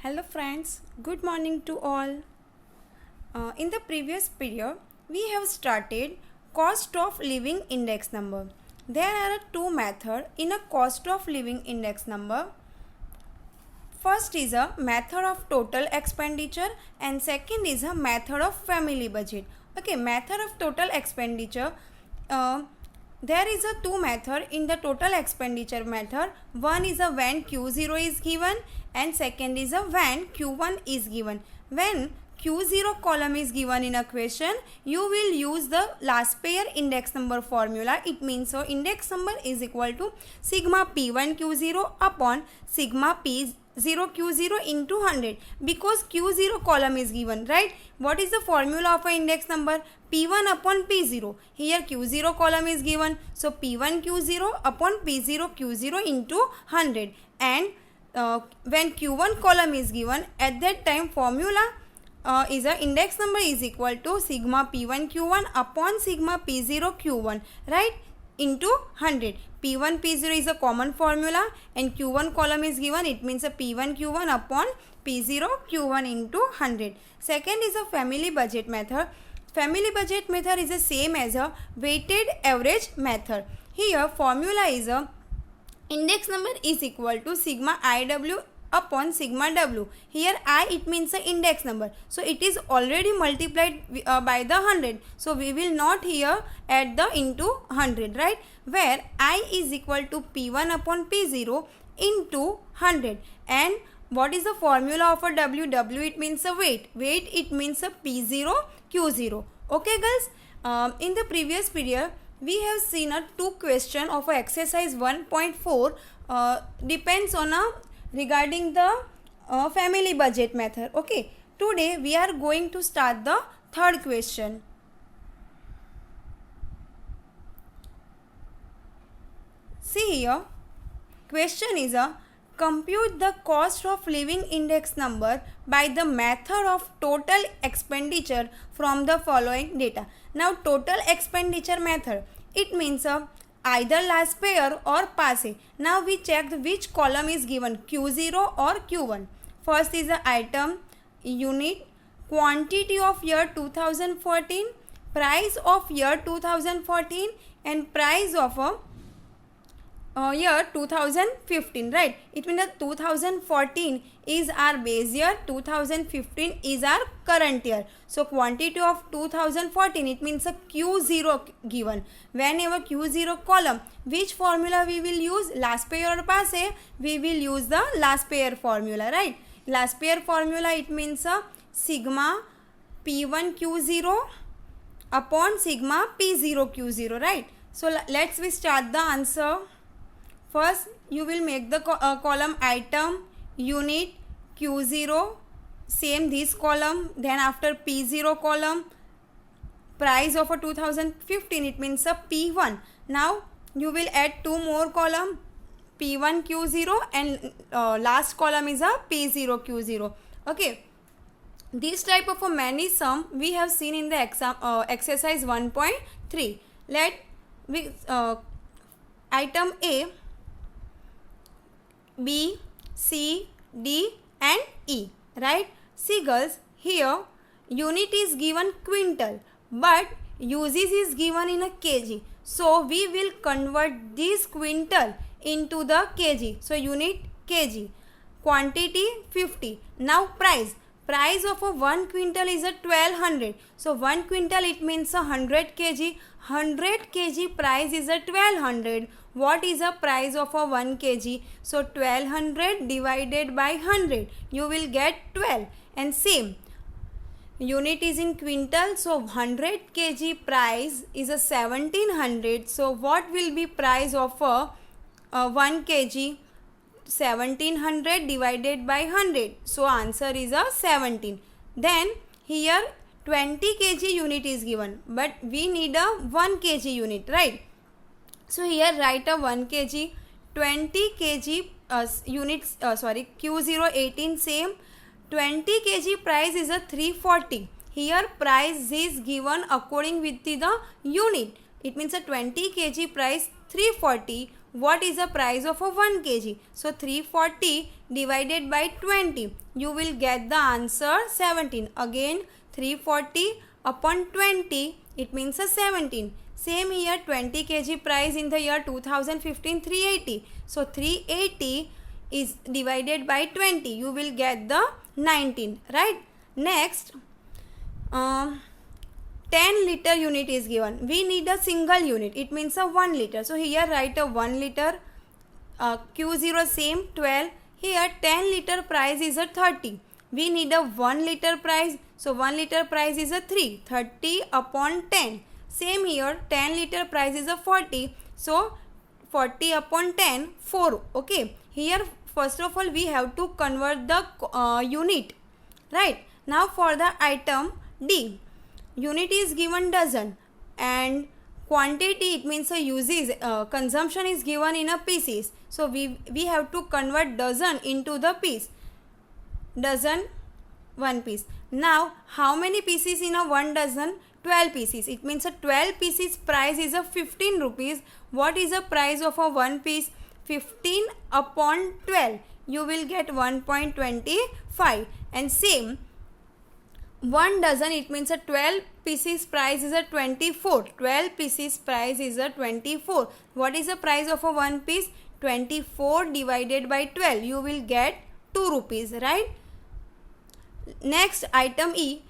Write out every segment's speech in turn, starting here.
Hello friends, good morning to all. In the previous period, we have started cost of living index number. There are two methods in a cost of living index number. First is a method of total expenditure and second is a method of family budget. Okay, method of total expenditure. There is a two method in the total expenditure method. One is a when Q0 is given and second is a when Q1 is given. When Q0 column is given in a question, you will use the last pair index number formula. It means so index number is equal to sigma P1 Q0 upon sigma P0 Q0 into 100 because Q0 column is given, right? What is the formula of an index number? P1 upon P0. Here Q0 column is given. So P1 Q0 upon P0 Q0 into 100. And when Q1 column is given, at that time formula is a index number is equal to sigma P1 Q1 upon sigma P0 Q1, right? Into 100. P1 P0 is a common formula and Q1 column is given. It means a P1 Q1 upon P0 Q1 into 100. Second is a family budget method. Family budget method is the same as a weighted average method. Here formula is a index number is equal to sigma IW upon sigma W. Here I it means the index number. So it is already multiplied by the 100. So we will not here add the into 100, right? Where I is equal to P1 upon P0 into 100. And what is the formula of a W? W it means a weight. Weight it means a P0 Q0. Okay girls, in the previous video we have seen a two question of a exercise 1.4 depends on a regarding the family budget method. Okay, today we are going to start the third question. See here, question is a compute the cost of living index number by the method of total expenditure from the following data. Now total expenditure method, it means either last pair or passe. Now we checked which column is given, Q0 or Q1. First is the item, unit, quantity of year 2014, price of year 2014 and price of year 2015, right? It means that 2014 is our base year, 2015 is our current year. So quantity of 2014, it means a Q0 given. Whenever Q0 column, which formula we will use? Last pair or passe? We will use the last pair formula, right? Last pair formula, it means a sigma P1 Q0 upon sigma P0 Q0, right? So let's we start the answer. First, you will make the column item, unit, Q0, same this column. Then after P0 column, price of a 2015, it means a P1. Now, you will add two more column, P1 Q0 and last column is a P0 Q0. Okay. This type of a many sum we have seen in the exercise 1.3. Let we item A, B, C, D and E, right? See girls, here unit is given quintal but uses is given in a kg. So we will convert this quintal into the kg. So unit kg, quantity 50. Now price. Price of a 1 quintal is a 1200. So 1 quintal it means a 100 kg. 100 kg price is a 1200. What is the price of a 1 kg? So 1200 divided by 100. You will get 12. And same. Unit is in quintal. So 100 kg price is a 1700. So what will be price of a 1 kg? 1700 divided by 100. So answer is a 17. Then here 20 kg unit is given. But we need a 1 kg unit, right? So here write a 1 kg, 20 kg units, Q0 18 same. 20 kg price is a 340. Here price is given according with the unit. It means a 20 kg price 340. what is the price of a 1 kg? So 340 divided by 20, you will get the answer 17. Again 340 upon 20, it means a 17. Same here, 20 kg price in the year 2015, 380. So 380 is divided by 20, you will get the 19, right? Next, 10 liter unit is given. We need a single unit. It means a 1 liter. So here write a 1 liter. Q0 same 12. Here 10 liter price is a 30. We need a 1 liter price. So 1 liter price is a 3. 30 upon 10. Same here 10 liter price is a 40. So 40 upon 10, 4. Okay. Here first of all we have to convert the unit. Right. Now for the item D. Unit is given dozen and quantity, it means a uses, consumption is given in a pieces. So we have to convert dozen into the piece. Dozen, 1 piece. Now how many pieces in a 1 dozen? 12 pieces. It means a 12 pieces price is a 15 rupees. What is the price of a 1 piece? 15 upon 12. You will get 1.25. And same 1 dozen, it means a 12 pieces price is a 24. 12 pieces price is a 24. What is the price of a 1 piece? 24 divided by 12. You will get 2 rupees, right? Next item E.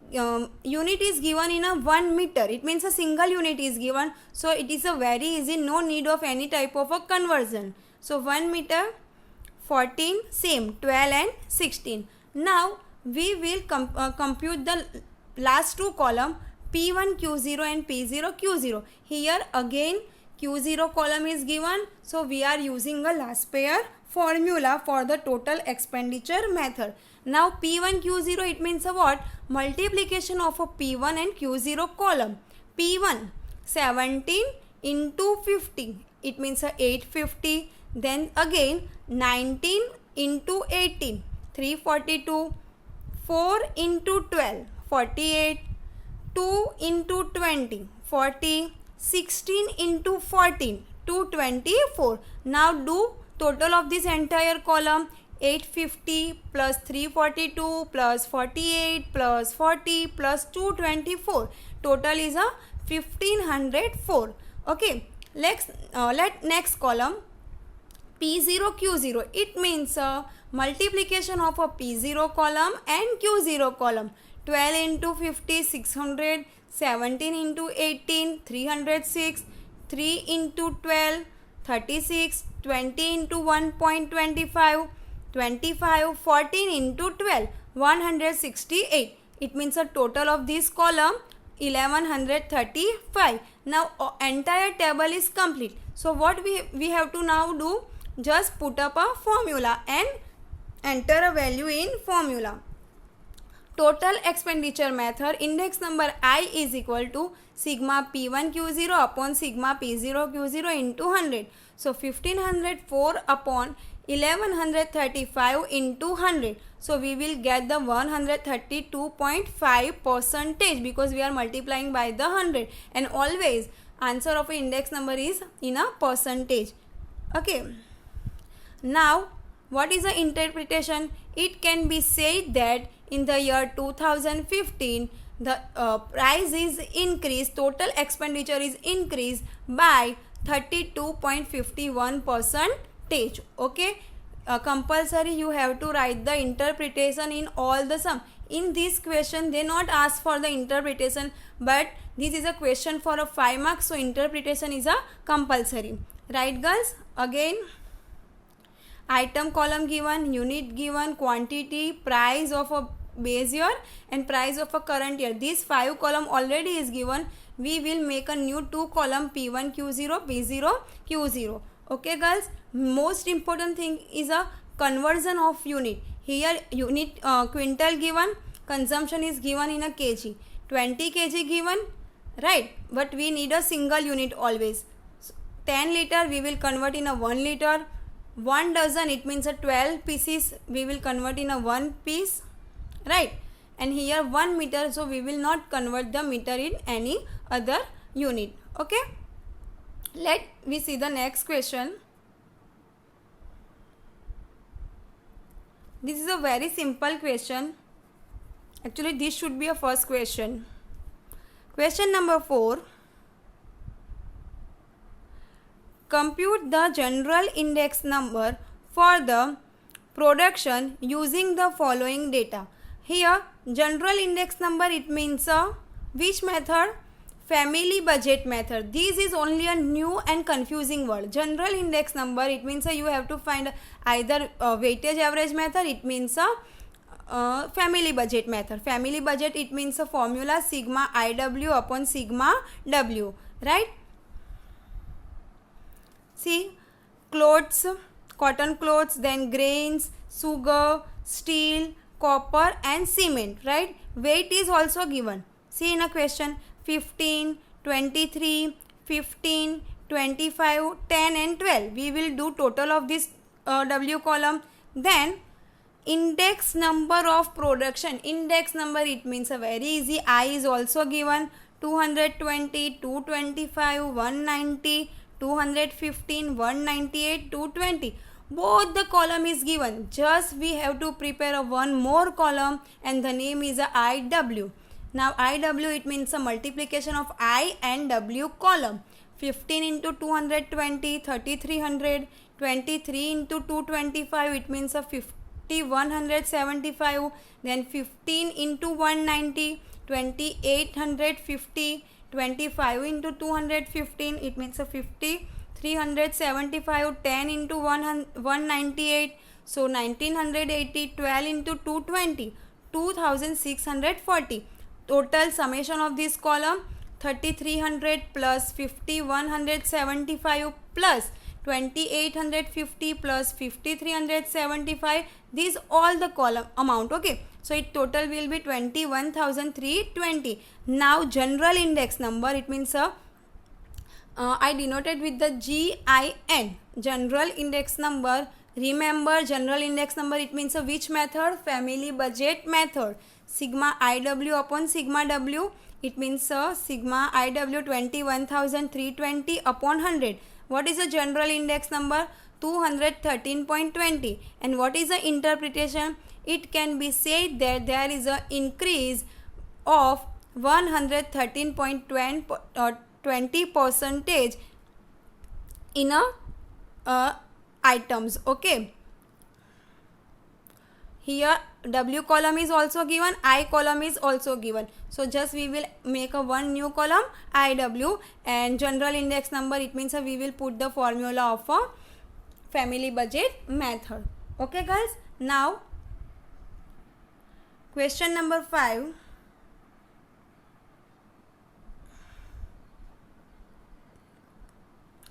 Unit is given in a 1 meter. It means a single unit is given. So it is a very easy, no need of any type of a conversion. So 1 meter, 14, same 12 and 16. Now we will compute the last two column P1 Q0 and P0 Q0. Here again Q0 column is given. So we are using a last pair formula for the total expenditure method. Now P1 Q0, it means a what? Multiplication of a P1 and Q0 column. P1 17 into 50. It means a 850. Then again 19 into 18. 342. 4 into 12, 48, 2 into 20, 40, 16 into 14, 224. Now do total of this entire column. 850 plus 342 plus 48 plus 40 plus 224. Total is a 1504. Okay. Let next column P0 Q0. It means multiplication of a P0 column and Q0 column. 12 into 50, 600. 17 into 18, 306. 3 into 12, 36. 20 into 1.25, 25. 14 into 12, 168. It means a total of this column 1135. Now entire table is complete. So what we have to now do? Just put up a formula and enter a value in formula. Total expenditure method, index number I is equal to sigma P1 Q0 upon sigma P0 Q0 into 100. So 1504 upon 1135 into 100. So we will get the 132.5% because we are multiplying by the 100. And always answer of an index number is in a percentage. Okay. Now what is the interpretation? It can be said that in the year 2015 the price is increased, total expenditure is increased by 32.51%. Okay. Compulsory you have to write the interpretation in all the sum. In this question they not ask for the interpretation, but this is a question for a 5 marks, so interpretation is a compulsory. Right girls? Again item column given, unit given, quantity, price of a base year and price of a current year. These 5 column already is given. We will make a new 2 column P1 Q0, P0 Q0. Okay girls, most important thing is a conversion of unit. Here unit quintal given, consumption is given in a kg. 20 kg given, right? But we need a single unit always. So 10 liter we will convert in a 1 liter. 1 dozen, it means a 12 pieces we will convert in a 1 piece, right? And here 1 meter, so we will not convert the meter in any other unit. Okay. Let we see the next question. This is a very simple question. Actually, this should be a first question. Question number 4. Compute the general index number for the production using the following data. Here, general index number, it means which method? Family budget method. This is only a new and confusing word. General index number, it means you have to find either weightage average method, it means family budget method. Family budget, it means a formula sigma IW upon sigma W, right? See, clothes, cotton clothes, then grains, sugar, steel, copper and cement, right? Weight is also given. See in a question, 15, 23, 15, 25, 10 and 12. We will do total of this W column. Then index number of production. Index number, it means a very easy. I is also given. 220, 225, 190, 215, 198, 220. Both the column is given. Just we have to prepare a one more column and the name is a IW. Now IW, it means a multiplication of I and W column. 15 into 220, 3300. 23 into 225, it means a 5175. Then 15 into 190, 2850. 25 into 215, it means a 5375. 10 into 198, so 1980. 12 into 220, 2640. Total summation of this column 3300 plus 5175 plus 2850 plus 5375. These all the column amount. Okay, so it total will be 21,320. Now general index number, it means I denoted with the GIN. General index number. Remember, general index number, it means which method? Family budget method. Sigma IW upon sigma W, it means sigma IW 21,320 upon 100. What is the general index number? 213.20. And what is the interpretation? It can be said that there is an increase of 113.20% in items. Okay, here W column is also given, I column is also given. So just we will make a one new column IW, and general index number, it means we will put the formula of a family budget method. Okay guys, now question number 5.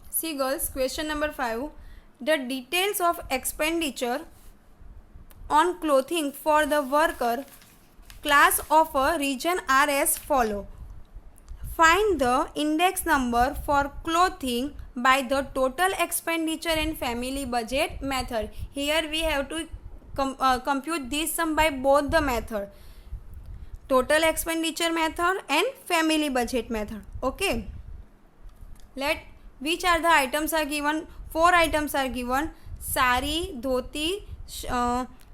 See girls, question number 5. The details of expenditure on clothing for the worker class of a region are as follow. Find the index number for clothing by the total expenditure and family budget method. Here we have to compute this sum by both the method, total expenditure method and family budget method. Okay, let which are the items are given? 4 items are given: sari, dhoti,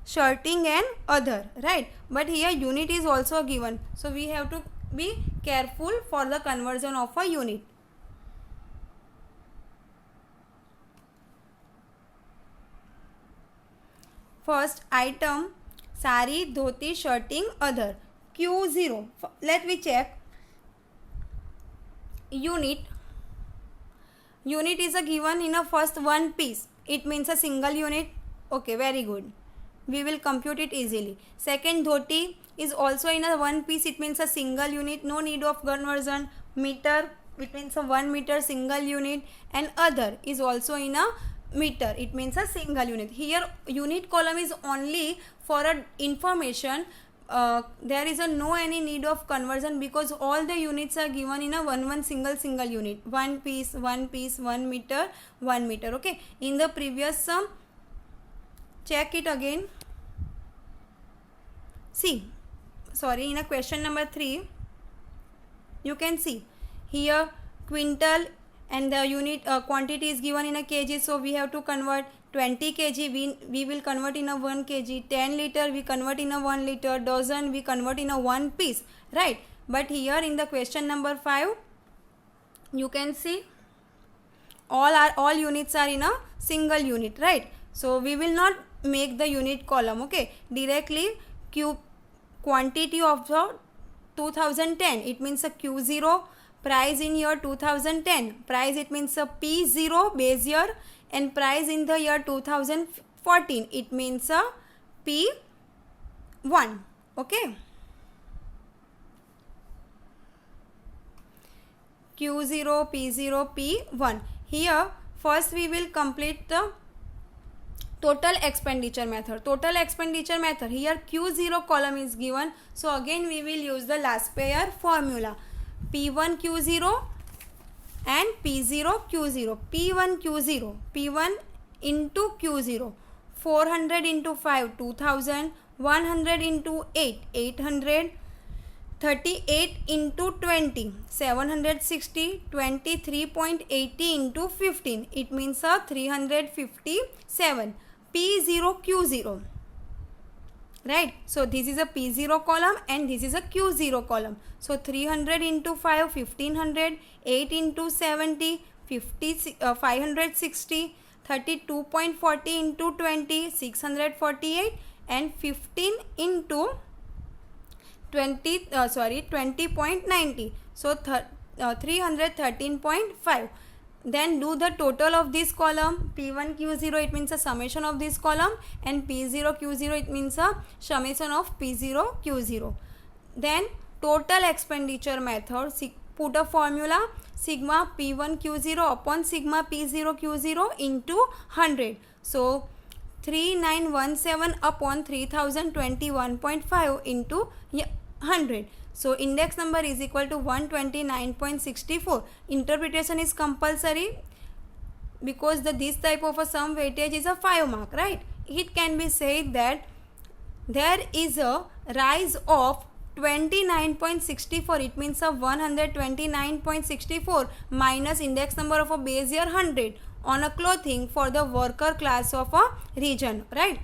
shirting and other, right? But here unit is also given, so we have to be careful for the conversion of a unit. First item, sari, dhoti, shirting, other. Q0. Let me check. Unit is a given in a first one piece. It means a single unit. Okay, very good. We will compute it easily. Second, dhoti is also in a one piece. It means a single unit. No need of conversion. Meter, it means a 1 meter single unit. And other is also in a meter. It means a single unit. Here unit column is only for a information. There is no any need of conversion because all the units are given in a one single unit. One piece, 1 meter, 1 meter. Okay. In the previous sum, check it again. See, sorry, in a question number 3, you can see here quintal and the unit quantity is given in a kg, so we have to convert 20 kg, we will convert in a 1 kg, 10 liter we convert in a 1 liter, dozen we convert in a 1 piece, right? But here in the question number 5, you can see all units are in a single unit, right? So we will not make the unit column, okay? Directly quantity of the 2010, it means a Q0, price in year 2010, price it means a P0 base year, and price in the year 2014, it means a P1, okay? Q0, P0, P1. Here first we will complete the total expenditure method. Total expenditure method, here Q0 column is given, so again we will use the last pair formula, P1 Q0 and P0 Q0. P1 Q0, P1 into Q0, 400 into 5, 2000, 100 into 8, 800, 38 into 20, 760, 23.80 into 15, it means a 357. P0 Q0, right? So this is a P0 column and this is a Q0 column. So 300 into 5, 1500, 8 into 70, 560, 32.40 into 20, 648, and 15 into 20.90, so 313.5. Then do the total of this column, P1 Q0, it means a summation of this column, and P0 Q0, it means a summation of P0 Q0. Then total expenditure method, put a formula, sigma P1 Q0 upon sigma P0 Q0 into 100. So 3917 upon 3021.5 into 100. So index number is equal to 129.64. Interpretation is compulsory because this type of a sum weightage is a 5 mark, right? It can be said that there is a rise of 29.64, it means a 129.64 minus index number of a base year 100 on a clothing for the worker class of a region, right?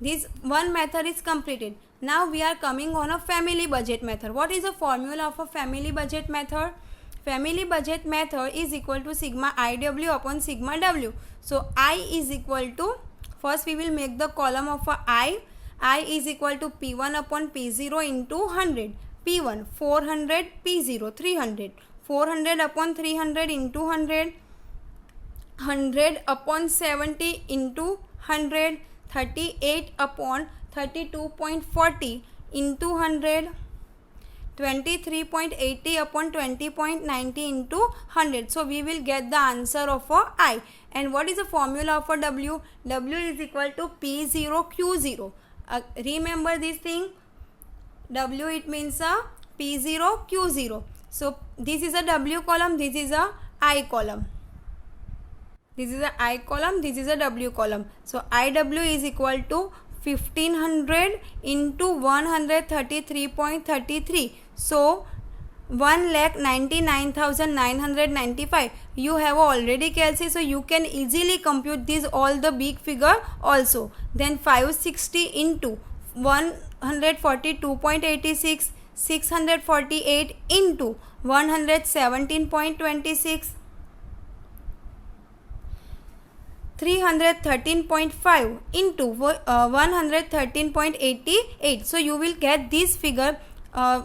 This one method is completed. Now we are coming on a family budget method. What is the formula of a family budget method? Family budget method is equal to sigma IW upon sigma W. So I is equal to, first we will make the column of a I is equal to P1 upon P0 into 100. P1 400, P0 300. 400 upon 300 into 100. 100 upon 70 into 100. 38 upon 32.40 into 100. 23.80 upon 20.90 into 100. So we will get the answer of a I. And what is the formula of a W? W is equal to P0 Q0. Remember this thing. W it means a P0 Q0. So this is a W column, this is a I column. This is a I column, this is a W column. So IW is equal to 1500 into 133.33. So 1,99,995. You have already calculated, so you can easily compute this all the big figure also. Then 560 into 142.86, 648 into 117.26, 313.5 into 113.88. So you will get this figure.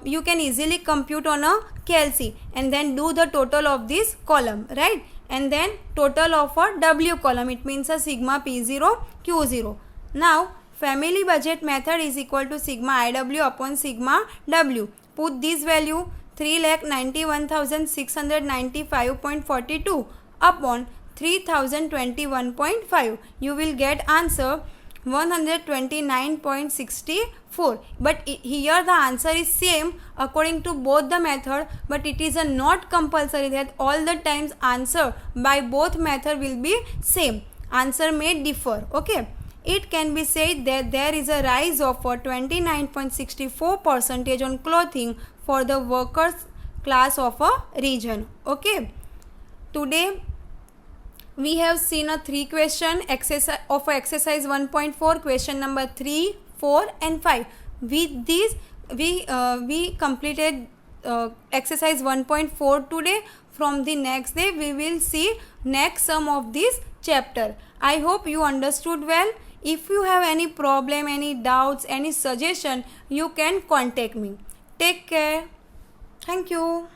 You can easily compute on a calc and then do the total of this column, right? And then total of a W column, it means a sigma P0 Q0. Now family budget method is equal to sigma IW upon sigma W. Put this value 3,91,695.42 upon 3021.5. You will get answer 129.64. But here the answer is same according to both the method, but it is a not compulsory that all the times answer by both method will be same. Answer may differ. Okay, it can be said that there is a rise of 29.64% on clothing for the workers class of a region. Okay, today We have seen a 3 question exercise of exercise 1.4, question number 3, 4 and 5. With these we completed exercise 1.4 today. From the next day we will see next sum of this chapter. I hope you understood well. If you have any problem, any doubts, any suggestion, you can contact me. Take care. Thank you.